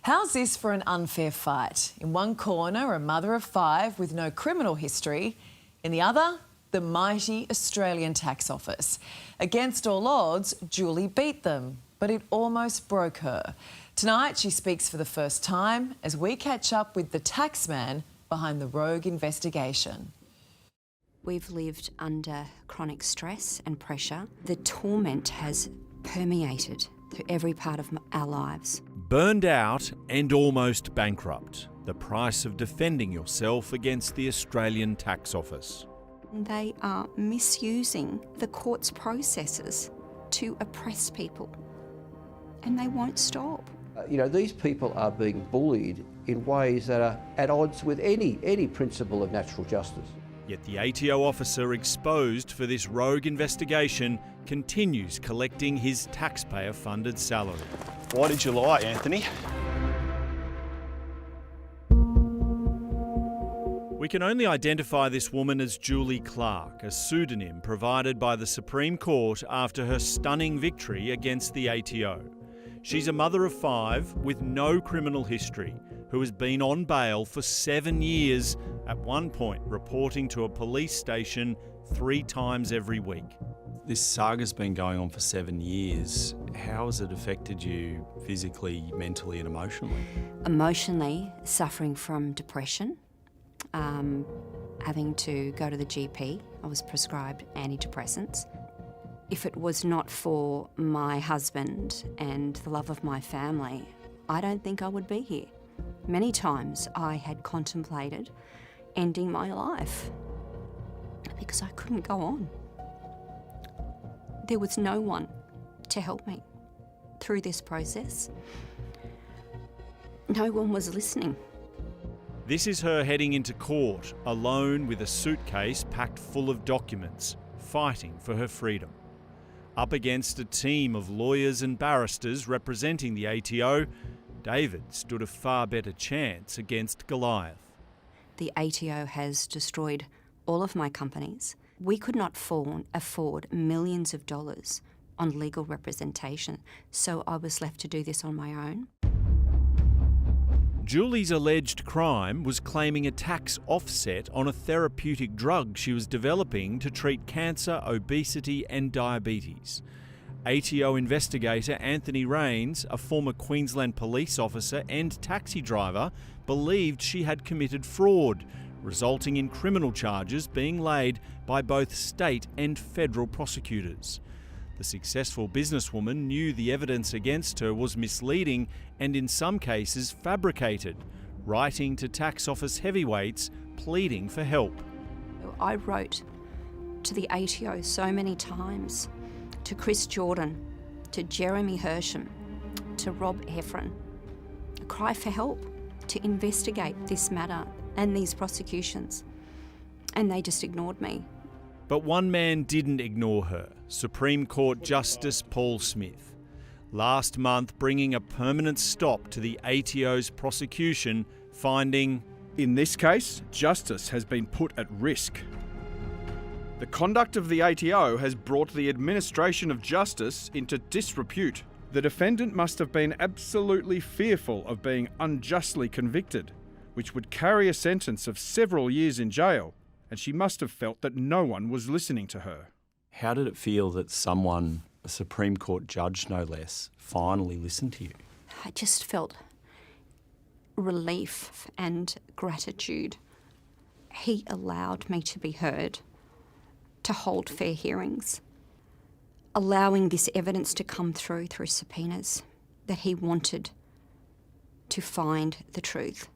How's this for an unfair fight? In one corner, a mother of 5 with no criminal history. In the other, the mighty Australian Tax Office. Against all odds, Julie beat them, but it almost broke her. Tonight, she speaks for the first time as we catch up with the taxman behind the rogue investigation. We've lived under chronic stress and pressure. The torment has permeated through every part of our lives. Burned out and almost bankrupt. The price of defending yourself against the Australian Tax Office. They are misusing the court's processes to oppress people, and they won't stop. These people are being bullied in ways that are at odds with any principle of natural justice. Yet the ATO officer exposed for this rogue investigation continues collecting his taxpayer-funded salary. Why did you lie, Anthony? We can only identify this woman as Julie Clark, a pseudonym provided by the Supreme Court after her stunning victory against the ATO. She's a mother of 5 with no criminal history, who has been on bail for 7 years, at one point reporting to a police station 3 times every week. This saga's been going on for 7 years. How has it affected you physically, mentally and emotionally? Emotionally, suffering from depression, having to go to the GP. I was prescribed antidepressants. If it was not for my husband and the love of my family, I don't think I would be here. Many times I had contemplated ending my life because I couldn't go on. There was no one to help me through this process. No one was listening. This is her heading into court, alone with a suitcase packed full of documents, fighting for her freedom. Up against a team of lawyers and barristers representing the ATO, David stood a far better chance against Goliath. The ATO has destroyed all of my companies. We could not afford millions of dollars on legal representation, so I was left to do this on my own. Julie's alleged crime was claiming a tax offset on a therapeutic drug she was developing to treat cancer, obesity and diabetes. ATO investigator Anthony Rains, a former Queensland police officer and taxi driver, believed she had committed fraud, resulting in criminal charges being laid by both state and federal prosecutors. The successful businesswoman knew the evidence against her was misleading and in some cases fabricated, writing to tax office heavyweights pleading for help. I wrote to the ATO so many times, to Chris Jordan, to Jeremy Hersham, to Rob Heffron, a cry for help to investigate this matter and these prosecutions, and they just ignored me. But one man didn't ignore her, Supreme Court Justice Paul Smith, last month bringing a permanent stop to the ATO's prosecution, finding, "In this case, justice has been put at risk. The conduct of the ATO has brought the administration of justice into disrepute. The defendant must have been absolutely fearful of being unjustly convicted, which would carry a sentence of several years in jail, and she must have felt that no one was listening to her." How did it feel that someone, a Supreme Court judge no less, finally listened to you? I just felt relief and gratitude. He allowed me to be heard, to hold fair hearings, allowing this evidence to come through subpoenas, that he wanted to find the truth.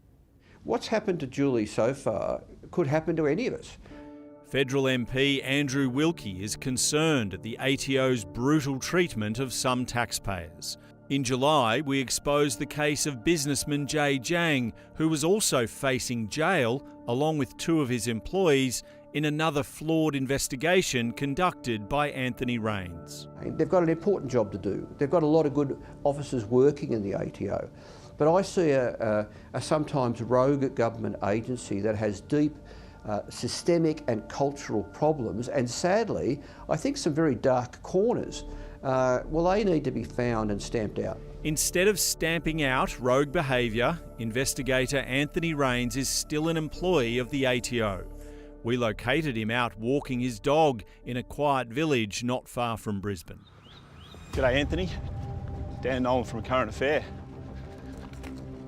What's happened to Julie so far could happen to any of us. Federal MP Andrew Wilkie is concerned at the ATO's brutal treatment of some taxpayers. In July, we exposed the case of businessman Jay Jang, who was also facing jail, along with 2 of his employees, in another flawed investigation conducted by Anthony Rains. They've got an important job to do. They've got a lot of good officers working in the ATO. But I see a sometimes rogue government agency that has deep systemic and cultural problems, and sadly, I think some very dark corners. Well, they need to be found and stamped out. Instead of stamping out rogue behaviour, investigator Anthony Rains is still an employee of the ATO. We located him out walking his dog in a quiet village not far from Brisbane. G'day, Anthony. Dan Nolan from ACurrentAffair.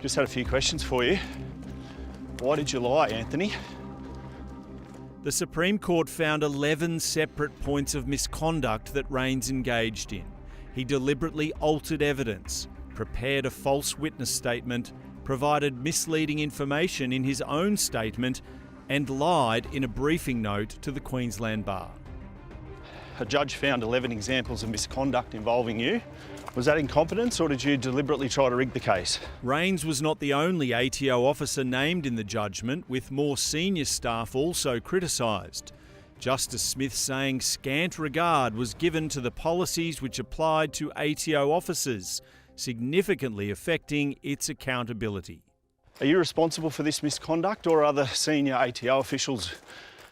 Just had a few questions for you. Why did you lie, Anthony? The Supreme Court found 11 separate points of misconduct that Rains engaged in. He deliberately altered evidence, prepared a false witness statement, provided misleading information in his own statement, and lied in a briefing note to the Queensland Bar. A judge found 11 examples of misconduct involving you. Was that incompetence, or did you deliberately try to rig the case? Rains was not the only ATO officer named in the judgment, with more senior staff also criticised. Justice Smith saying scant regard was given to the policies which applied to ATO officers, significantly affecting its accountability. Are you responsible for this misconduct, or are other senior ATO officials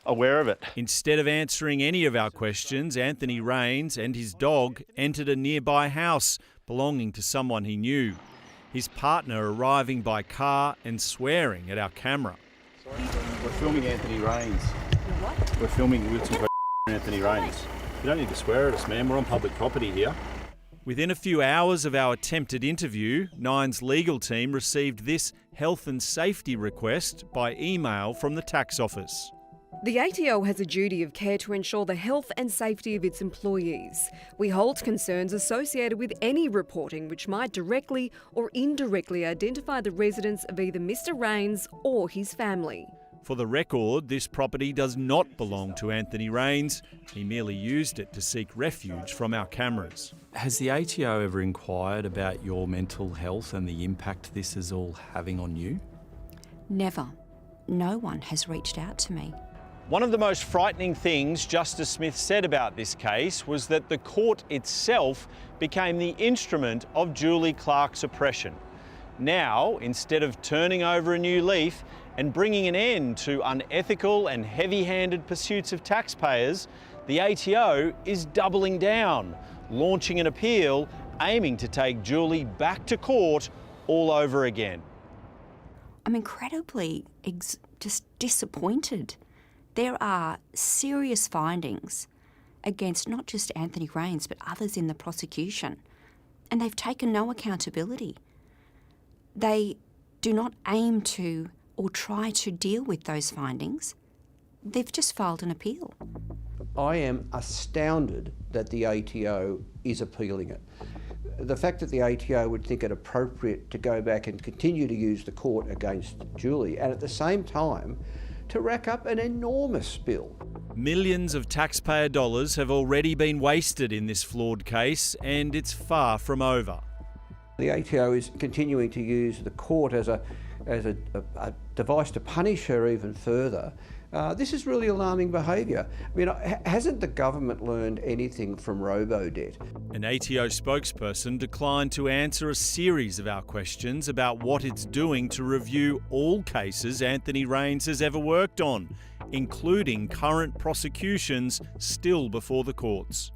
aware of it? Instead of answering any of our questions, Anthony Rains and his dog entered a nearby house belonging to someone he knew. His partner arriving by car and swearing at our camera. We're filming Anthony Rains. What? We're filming with some Anthony Rains. You don't need to swear at us, man. We're on public property here. Within a few hours of our attempted interview, Nine's legal team received this health and safety request by email from the tax office. The ATO has a duty of care to ensure the health and safety of its employees. We hold concerns associated with any reporting which might directly or indirectly identify the residence of either Mr. Rains or his family. For the record, this property does not belong to Anthony Rains. He merely used it to seek refuge from our cameras. Has the ATO ever inquired about your mental health and the impact this is all having on you? Never. No one has reached out to me. One of the most frightening things Justice Smith said about this case was that the court itself became the instrument of Julie Clark's oppression. Now, instead of turning over a new leaf and bringing an end to unethical and heavy-handed pursuits of taxpayers, the ATO is doubling down, launching an appeal aiming to take Julie back to court all over again. I'm incredibly just disappointed. There are serious findings against not just Anthony Rains but others in the prosecution, and they've taken no accountability. They do not aim to or try to deal with those findings. They've just filed an appeal. I am astounded that the ATO is appealing it. The fact that the ATO would think it appropriate to go back and continue to use the court against Julie, and at the same time to rack up an enormous bill. Millions of taxpayer dollars have already been wasted in this flawed case, and it's far from over. The ATO is continuing to use the court as a device to punish her even further. This is really alarming behaviour. I mean, hasn't the government learned anything from robo-debt? An ATO spokesperson declined to answer a series of our questions about what it's doing to review all cases Anthony Rains has ever worked on, including current prosecutions still before the courts.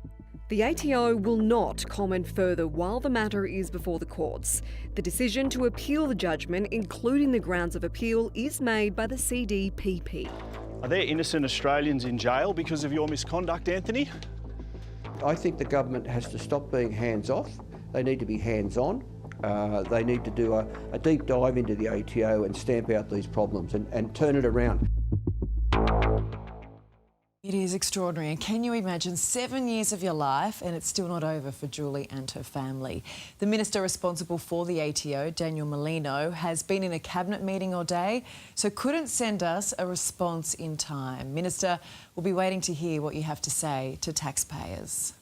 The ATO will not comment further while the matter is before the courts. The decision to appeal the judgment, including the grounds of appeal, is made by the CDPP. Are there innocent Australians in jail because of your misconduct, Anthony? I think the government has to stop being hands-off. They need to be hands-on. They need to do a deep dive into the ATO and stamp out these problems and turn it around. It is extraordinary. And can you imagine 7 years of your life and it's still not over for Julie and her family? The minister responsible for the ATO, Daniel Molino, has been in a cabinet meeting all day, so couldn't send us a response in time. Minister, we'll be waiting to hear what you have to say to taxpayers.